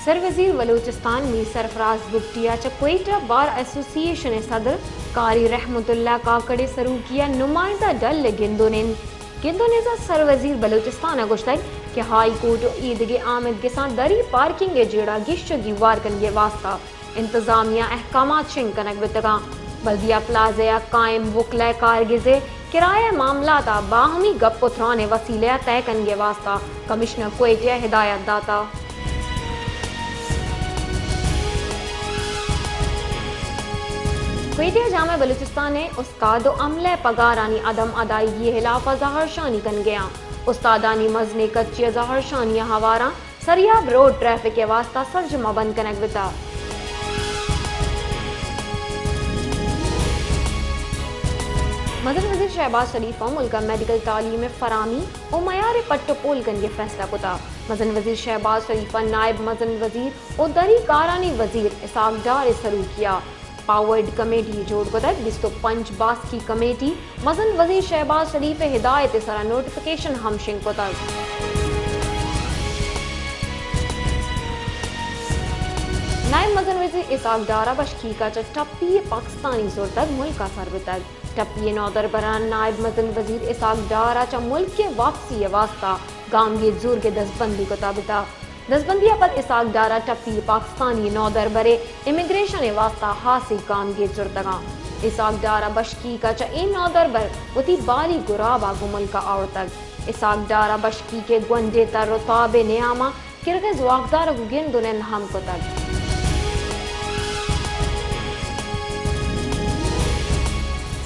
سروزیر بلوچستان میں سرفراز بگٹیا کوئٹہ بار ایسوسییشن صدر قاری رحمت اللہ کاکڑے سرو کیا نمائندہ ڈل گندونیزا سروزیر بلوچستان گشتگ کہ ہائی کورٹ عیدگے آمد گسان دری پارکنگ جیڑا گشگی وارکنگے واسطہ انتظامیہ احکامات شنکنک بتگاں بلدیہ پلازیا قائم وکلہ کارگزے کرایہ معاملات باہمی گپ پترانے وسیلہ طے کنگے واسطہ کمشنر کوئٹہ ہدایت داتا کوئٹہ جامع بلوچستان نے استاد و عملہ پگارانی عدم ادائیگی خلاف ظاہر شانی کن گیا استادانی مزنے کچی ظاہر شانی ہوارا سریاب روڈ ٹریفک کے واسطہ سرجمہ بند کنک بتا مدن وزیر شہباز شریف ملکہ میڈیکل تعلیم فرامی و معیار پٹ پول کنگے فیصلہ کتا مدن وزیر شہباز شریف نائب مدن وزیر و دری کارانی وزیر اسحاق ڈار سرو کیا پاورڈ کمیٹی جوڑ کتک 25 باس کی کمیٹی مزن وزیر شہباز شریف ہدایت سرا نوٹیفیکیشن ہم شنگ کتک نائب مزن وزیر اسحاق ڈارا بشکی کا ٹپی پاکستانی زور تک ملک سر بتک ٹپی نودر بران نائب مزن وزیر اسحاق ڈارا ملک کے واپسی واسطہ گام گیت زور کے دستبندی کو تابتا دستبندیہ پر اسحاق ڈارا ٹپی پاکستانی نودر برے امیگریشن واسطہ خاصی کام گیت زور تگاں اسحاق ڈارا بشکی کا اے نودر بر وتی بالی گرابا گمل کا اور تک اسحاق ڈارا بشکی کے گونڈے تر رتاب نیاما کرگز واقدار گندن ہم کو تک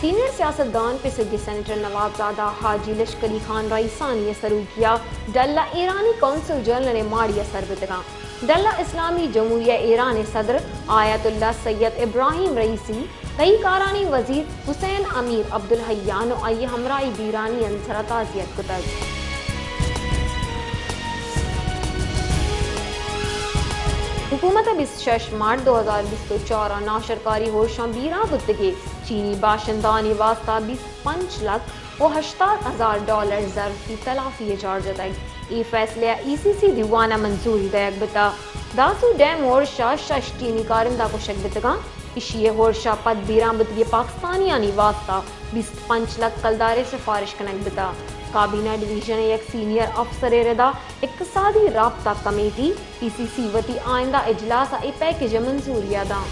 سینئر سیاستدان پسگی سینیٹر نواب زادہ حاجی لشکری خان رئیسانی سرو کیا ڈلہ ایرانی کونسل جنرل نے ماڑی سر بتگاں ڈلہ اسلامی جمہوریہ ایران صدر آیت اللہ سید ابراہیم رئیسی کئی کارانی وزیر حسین امیر عبدالحیان و ای ہمرائی بیرانی انصر تعزیت کتگ حکومت 26 مارچ 2024 ناشرکاری ہوشاں بیرا بتگے چینی باشندانی واسطہ 25,80,000 ظرف کی تلافی چارج تک یہ فیصلہ ECC دیوانہ منظوری دیگ بتا داسو ڈیم ہورشا شش چینی کارندہ کو شک بتگاں اشیے ہورشا پد بیرا بتگے پاکستانیانی واسطہ 25 لک کلدارے سفارش کنک بتا کابینہ ڈویژن ایک سینئر افسر ردا اقتصادی رابطہ کمیٹی ECC وتی آئندہ اجلاس ای پیکج منظوری دا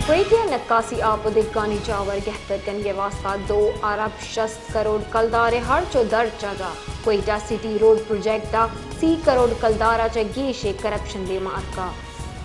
کوئٹہ نکاسی آپ دگانی چاور گہتر کنگے واسطہ 2 ارب 60 کروڑ کلدارے ہر چو در چگا Quetta city road project 30 crore کلدارہ گیشے کرپشن دے مات کا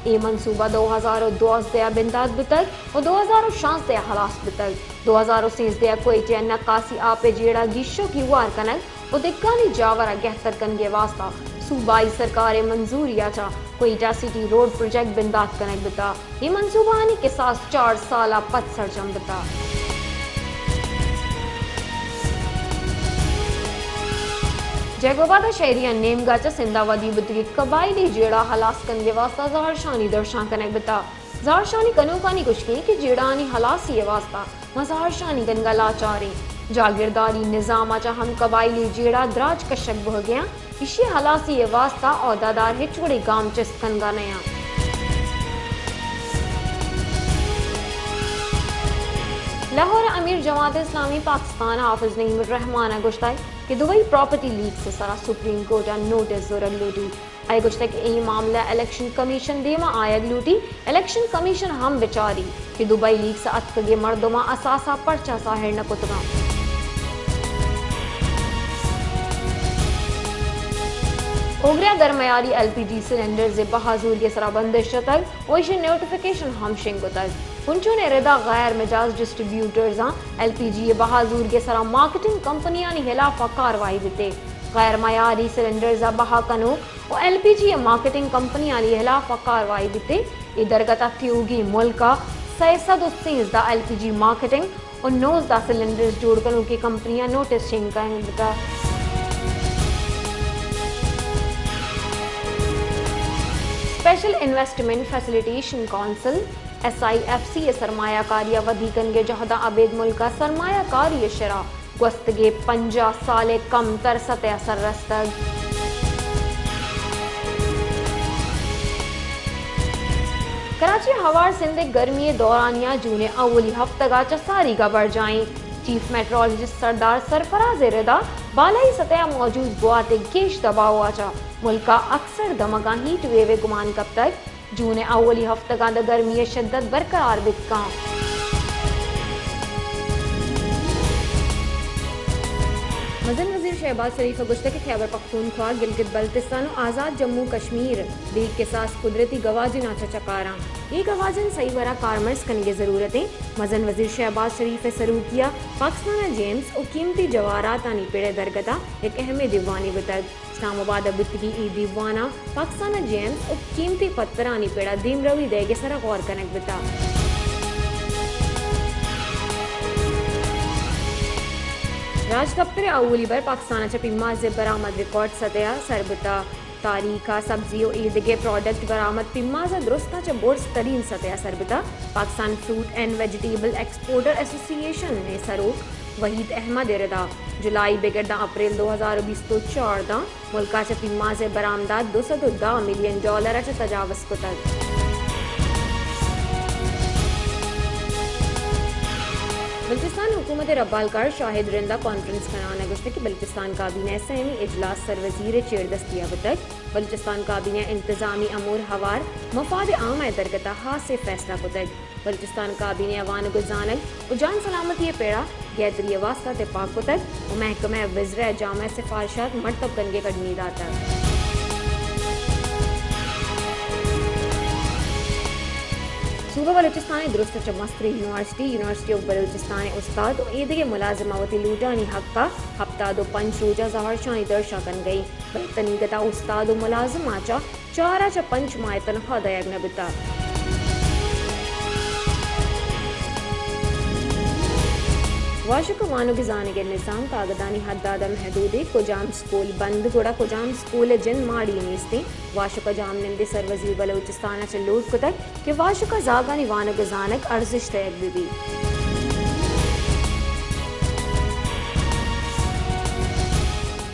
یہ منصوبہ 2012 بنداد بتگ و 2016 خلاص بتگ 2013 کوئٹہ نکاسی آپ جیڑا گیشو کی وار کنگ و دگانی جاورہ گہتر کنگے واسطہ صوبائی سرکار منظوری آچا کوئٹہ سٹی روڈ پروجیکٹ بنداد کنگ بتا یہ منصوبہ آنی کے ساس 4 سالہ پت سرجم بتا جیگوبادہ شہریان نیم گاچا سندہ ودی بتگی قبائلی جیڑا حلاس کنگے واسطہ ظاہر شانی درشان کنگ بتا ظاہر شانی کنو کانی کچھ کی کہ جیڑانی حلاسی واسطہ ظاہر شانی کنگا لاچاری جاگیرداری نظام آچا ہم قبائلی جیڑا دراج کشک بہ گیا اسی حلاسی واسطہ عہدیدار ہچوڑی گام چست کنگا نیا لاہور امیر جماعت اسلامی پاکستان حافظ نعیم الرحمان گشتہ کہ دبئی پراپرٹی لیگ سے سرا سپریم کورٹ نوٹس ضرور لوٹی آئے گشتہ کہ یہ معاملہ الیکشن کمیشن دیما آیگ لوٹی الیکشن کمیشن ہم بچاری کہ دبئی لیگ سے اتکگے مردمہ اساسا پرچہ ساہر نکتگا اوگریا درمیاری LPG سلنڈر سے بحضور کے سرا بندش تک ویشن نوٹیفیکیشن ہم شنگو تک انچوں نے ردا غیر مجاز ڈسٹریبیوٹرز LPG بحضور کے سرا مارکیٹنگ کمپنیانی خلاف کاروائی دیتے غیر معیاری سلنڈرز بہا کنو و LPG مارکیٹنگ کمپنیانی خلاف کاروائی دیتے ادھرگتا تھیوگی ملکا 613 LPG مارکیٹنگ اور 19 سلنڈرز جوڑ کنو کی کمپنیاں نوٹس شنگ کریں دیتا special investment facilitation council SIFC سرمایہ کاری ودی کنگے جہدہ عبید ملکہ سرمایہ کاری شرح گوستگے 50 سال کم تر سطح سر رستگ کراچی ہوار سندھ گرمی دورانیہ جون اولی ہفتہ ساری کا بڑھ جائیں چیف میٹرولوجسٹ سردار سرفراز رضا بالائی سطح موجود بوات گیش دباؤ آچا ملکہ اکثر دمگاں ہیٹ ویو گمان کب تک جون اولی ہفتہ دا گرمی شدت برقرار بکاں مزن وزیر شہباز شریف گشتہ کے خیبر پختونخوا گلگت بلتستان و آزاد جموں کشمیر لیگ کے ساس قدرتی گواجن آچا چکاراں یہ گواجن صحیح برا کارمرز کنگے ضرورتیں مزن وزیر شہباز شریف سرور کیا پاکستان جیمز اور قیمتی جواہرات آنی پیڑے درگتا ایک اہم دیوانی بتگ اسلام آباد بتگی ای دیوانا پاکستان جیمز اور قیمتی پتھر آنی پیڑا دیم روی دے کے سرا غور کنک بتا راج دفتر اولی بر پاکستان چپی ماز برآمد ریکارڈ سطح سربتا تاریخہ سبزی و ایردگے پروڈکٹ برآمد پیماز درستہ چ بورس ترین سطح سربتا Pakistan fruit and vegetable exporter association نے سروک وحید احمد ردا جولائی بگردہ اپریل 2024 ملکہ چ پیماز برآمدات $210 ملین چ تجاوز کتگ بلوچستان حکومت ربالکار شاہد رندہ کانفرنس کرانا گشتہ کہ بلوچستان کابینہ سہمی اجلاس سر وزیر چیر دستیاب تک بلوچستان کابینہ انتظامی امور ہوار مفاد عام درگتہ ہاتھ سے فیصلہ کتگ بلوچستان کابینہ عوان گزانگ اجان سلامتی پیڑا گیتری واسطہ پاک کتگ و محکمہ وزرہ جامع سفارشات مرتب کنگے کڈنی داتا صوبہ بلوچستان درست مستری یونیورسٹی آف بلوچستان استاد و عید کے ملازماوتی لوٹانی حقہ ہفتہ دو پنچ روزہ ظاہر شانی درشا کن گئی برطنیگتا استاد و ملازم آچا چارا چا پنچ ماہ تنخواہ دیگ نبتا واشک وانو گزانے کے نظام کاغدانی حداد محدودی کجام سکول بند گوڑا کجام سکول جن ماڑی نیستی واشک جام نندی سر وزیر بلوچستان چ لوٹ کتک کہ واشک زاگانی وانو گزانک ارزش تیگ بھی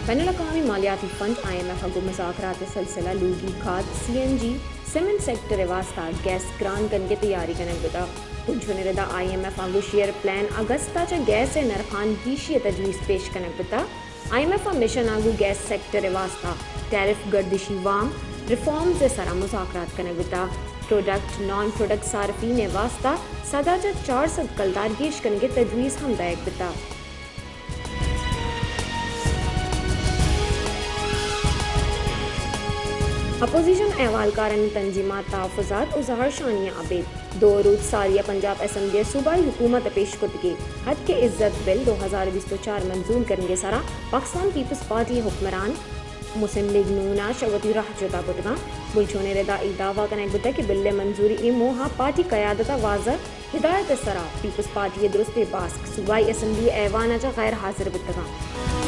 بین الاقوامی مالیاتی فنڈ IMF اگو مذاکرات سلسلہ لوگی کھاد CNG سیمنٹ سیکٹر واسطہ گیس گران کن کے تیاری کنک بتا پنچھونے ردا IMF اگو شیئر پلان اگستا چا گیس نرخان گیشی تجویز پیش کنک بتا IMF مشن اگو گیس سیکٹر واسطہ ٹیرف گردشی وام ریفارم سے سرا مذاکرات کنک بتا پروڈکٹ نان پروڈکٹ صارفین واسطہ سدا چا 400 کلدار گیش کن کے تجویز ہم دائق بتا اپوزیشن احوالکارانی تنظیمات تحفظات و ظہر شانیہ عبید 2 روز سالیہ پنجاب اسمبلی صوبائی حکومت پیش کتگی حد کے عزت بل 2024 منظور کرنگے سرا پاکستان پیپلز پارٹی حکمران مسلم لیگ نونا شوتی راہ جتا کتگاں بلچونے ردا ای دعویٰ کنک بتا کہ بل منظوری ای موہا پارٹی قیادتا واضح ہدایت سرا پیپلز پارٹی درست باسک صوبائی اسمبلی ایوانا چا غیر حاضر بتگاں